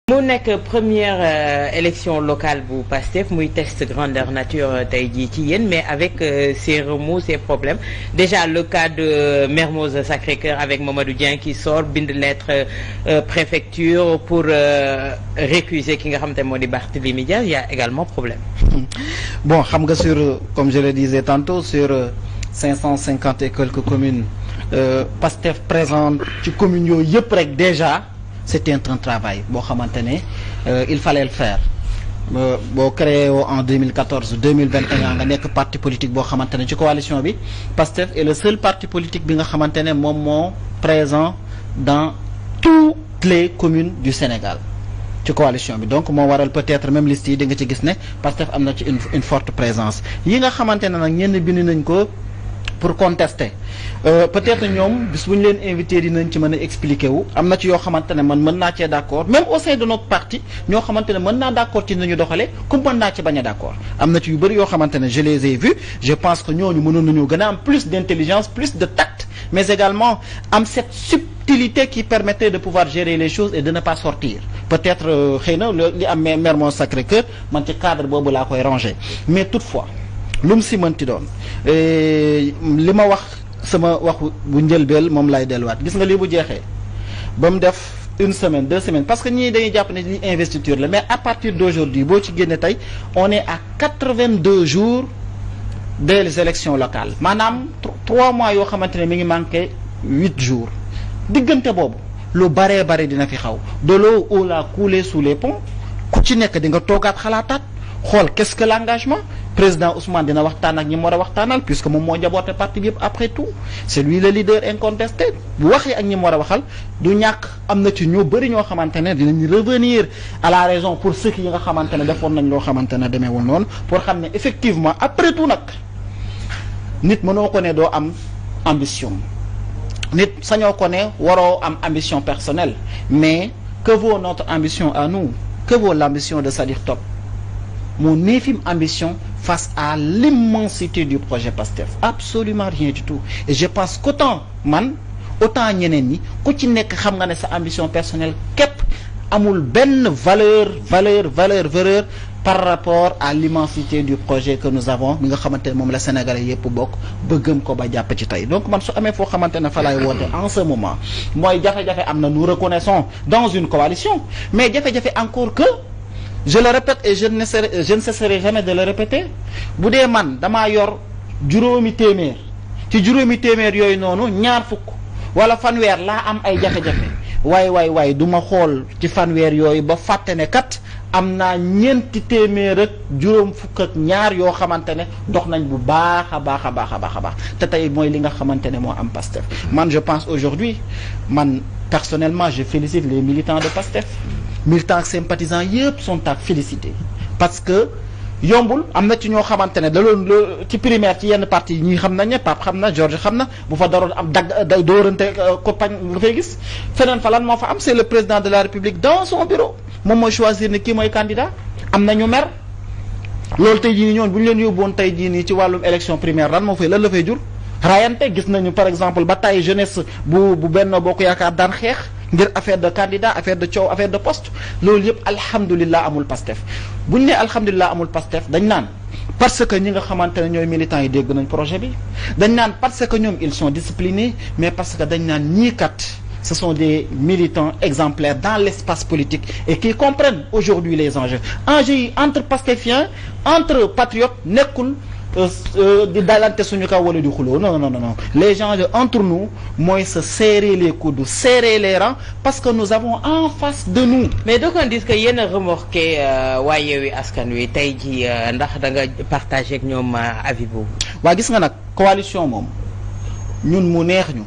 mu nekk première élection locale bu Pastef muy test grandeur nature tey jii ci yéen mais avec ses remous ses problèmes déjà le cas de Mermoz Sacré-Cœur avec Mamadou Dieng qui sort bind lettre préfecture pour récuser ki nga xam te moo di Barthélémy Dias il y a également problème. Bon xam nga sur comme je le disais tantôt sur 550 et quelques communes Pastef présent ci communes yooyu yëpp rek déjà. C'était un travail boo xamante ne il fallait le faire boo créé en 2014 2021 nga nekk parti politique boo xamante ne ci coalition bi PASTEF est le seul parti politique bi nga xamante ne moom moo présent dans toutes les communes du Sénégal ci coalition bi donc moo waral peut-être même liste yi di nga ci gis ne PASTEF am na ci une forte présence yi nga xamante ne nag ñenn bind nañ ko pour contester peut-être ñoom bis bu ñu leen invité dinañ ci mën a expliquer wu am na ci yoo xamante ne man mën naa cee d'accord même au sein de notre parti ñoo xamante ne mën naa d'accord ci nañu doxalee comme mën naa ci bañ a d'accord am na ci yu bëri yoo xamante ne je les ai vus je pense que ñooñu mënoon nañu gën a am plus d'intelligence plus de tact mais également am cette subtilité qui permettait de pouvoir gérer les choses et de ne pas sortir peut-être xëy na li am Mermoz Sacré-Cœur man ci cadre boobu laa koy ranger mais toutefois lu mu si mënti doon li ma wax sama waxu bu njëlbeel moom lay delluwaat gis nga lii bu jeexee ba mu def une semaine 2 semaines parce que ñii dañuy jàpp ne li investiture la mais à partir d'aujourd'hui boo ci génne tey on est à 82 jours des élections locales maanaam 3 mois yoo xamante ne mi ngi manqué 8 jours diggante boobu lu baree bare dina fi xaw de l'eau où la coulé sous les ponts ku ci nekk di nga toogaat xalaataat xool qu'est-ce que l'engagement président Ousmane dina waxtaan ak ñi mu war a waxtaanal puisque moom moo njaboote parti bi yëpp après tout c'est lui le leader incontesté bu waxee ak ñi mu war a waxal du ñàkk am na ci ñoo bëri ñoo xamante ne dinañ revenir à la raison pour ceux yi nga xamante ne defoon nañ loo xamante ne demeewul noonu pour xam ne effectivement après tout nag nit mënoo ko ne doo am ambition nit sañoo ko ne waroo am ambition personnelle mais que vaut notre ambition à nous que vaut l'ambition de Sadikh Top mon infime ambition face à l'immensité du projet PASTEF absolument rien du tout et je pense qu'autant man autant ñeneen ñi ku ci nekk xam nga ne sa ambition personnelle képp amul benn valeur par rapport à l'immensité du projet que nous avons mi nga xamante ne moom la Sénégalais yëpp bokk bëggam ko ba jàpp ci tey donc man su amee foo xamante ne fa laay woote en ce moment mooy jafe-jafe am na nous reconnaissons dans une coalition mais jafe-jafe encore que je le répète et je ne cesserai jamais de le répéter bu dee man damaa yor juróomi téeméer ci juróomi téeméer yooyu noonu ñaar fukk wala fanweer laa am ay jafe-jafe waay du ma xool ci fanweer yooyu ba fàtte ne kat am naa ñeenti téeméer ak juróom fukk ak ñaar yoo xamante ne dox nañ bu baax a baax te tey mooy li nga xamante ne moo am PASTEF man je pense aujourd'hui man personnellement je félicite les militants de PASTEF militants ak sympathisants yëpp sont à féliciter parce que yombul am na ci ñoo xamante ne da loon ci primaire ci yenn parti yi ñi xam nañ ne Pape xam na Georges xam na bu fa daroon am dagg dóorante compagne nga fay gis feneen fa lan moo fa am c'est le président de la République dans son bureau moom mooy choisir ne kii mooy candidat am na ñu mer loolu tey jii nii ñoon bu ñu leen yóbboon tey jii nii ci wàllum élection primaire lan la fay jur rayante gis nañu par exemple ba tey jeunesse bu Benno Bokk Yaakaar daan xeex ngir affaire de candidat affaire de coow affaire de poste loolu yëpp alhamdulilah amul PASTEF bu ñu nee alhamdulilah amul PASTEF dañ naan parce que ñi nga xamante ne ñooy militants yi dégg nañ projet bi dañ naan parce que ñoom ils sont disciplinés mais parce que dañ naan ñii kat ce sont des militants exemplaires dans l'espace politique et qui comprennent aujourd'hui les enjeux yi entre pastefiens entre patriotes nekkul di dalante suñu kaw wala di xuloo non les gens entre nous mooy se serrer les coudes serrer les rangs parce que nous avons en face de nous. mais donc on dit que yéen a remorqué waa Yewwi Askan Wi tey ji ndax da nga partagé ak ñoom avis boobu. waa gis nga nag coalition moom ñun mu neex ñu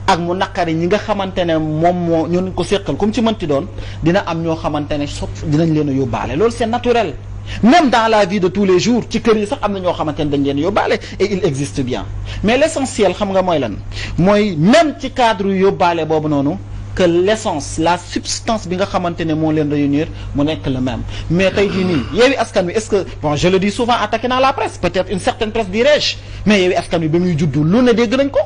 ak mu naqari ñi nga xamante ne moom moo ñun ko seqal comme ci mënti doon dina am ñoo xamante ne dinañ leen a yóbbaale loolu c'est naturel. même dans la vie de tous les jours ci kër yi sax am na ñoo xamante ne dañ leen yóbbaale et il existe bien mais l'essentiel xam nga mooy lan mooy même ci cadre yóbbaale boobu noonu que l'essence la substance bi nga xamante ne moo leen réunir mu nekk le même mais tey jii nii Yewwi Askan Wi est-ce que bon je le dis souvent attaqué dans la presse peut-être une certaine presse dirais-je mais Yewwi Askan Wi ba muy juddu lu ne dégg nañ ko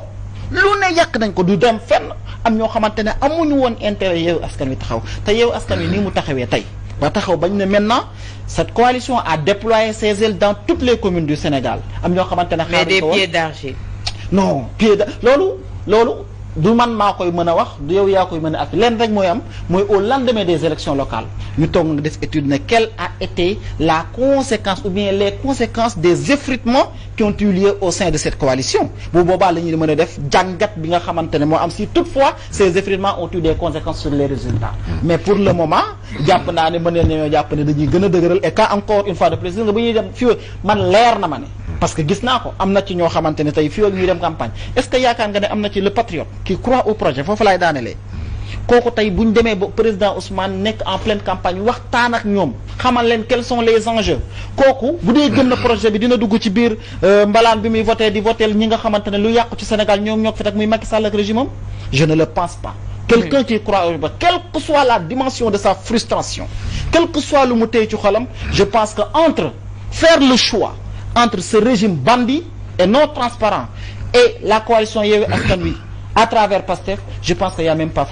lu ne yàq nañ ko du dem fenn am ñoo xamante ne amuñu woon intérêt Yewwi Askan Wi taxaw te Yewwi Askan Wi nii mu taxawee tey ba taxaw bañ ne maintenant cette coalition a déployé ses ailes dans toutes les communes du Sénégal am ñoo xamante ne mais des pieds d'argile. non loolu du man maa koy mën a wax du yow yaa koy mën a affi leen rek mooy am mooy au lendemain des élections locales ñu toog nga def étude ne quelle a été la conséquence ou bien les conséquences des effritements qui ont eu lieu au sein de cette coalition bu boobaa la ñuy mën a def jàngat bi nga xamante ne moo am si toutefois ces effritements ont eu des conséquences sur les résultats mais pour le moment jàpp naa ne mën nañoo jàpp ne dañuy gën a dëgëral et quand encore une fois de plus nga bu ñuy dem fii man leer na ma ne parce que gis naa ko am na ci ñoo xamante ne tey fii ak ñuy dem campagne est-ce que yaakaar nga ne am na ci le patriote qui croit au projet foofu laay daanelee kooku tey bu ñu demee ba président Ousmane nekk en pleine campagne waxtaan ak ñoom xamal leen quels sont les enjeux kooku bu dee gëm na projet bi dina dugg ci biir mbalaan bi muy voté di votel ñi nga xamante ne lu yàqu ci Sénégal ñoom ñoo ko fi teg muy Macky Sall ak régime am je ne le pense pas. Quelqu'un qui croit au quelle que soit la dimension de sa frustration quel que soit lu mu téye ci xolam je pense que entre faire le choix entre ce régime bandit et non transparent et la coalition Yewwi Askan Wi à travers PASTEF je pense qu'il y a même pas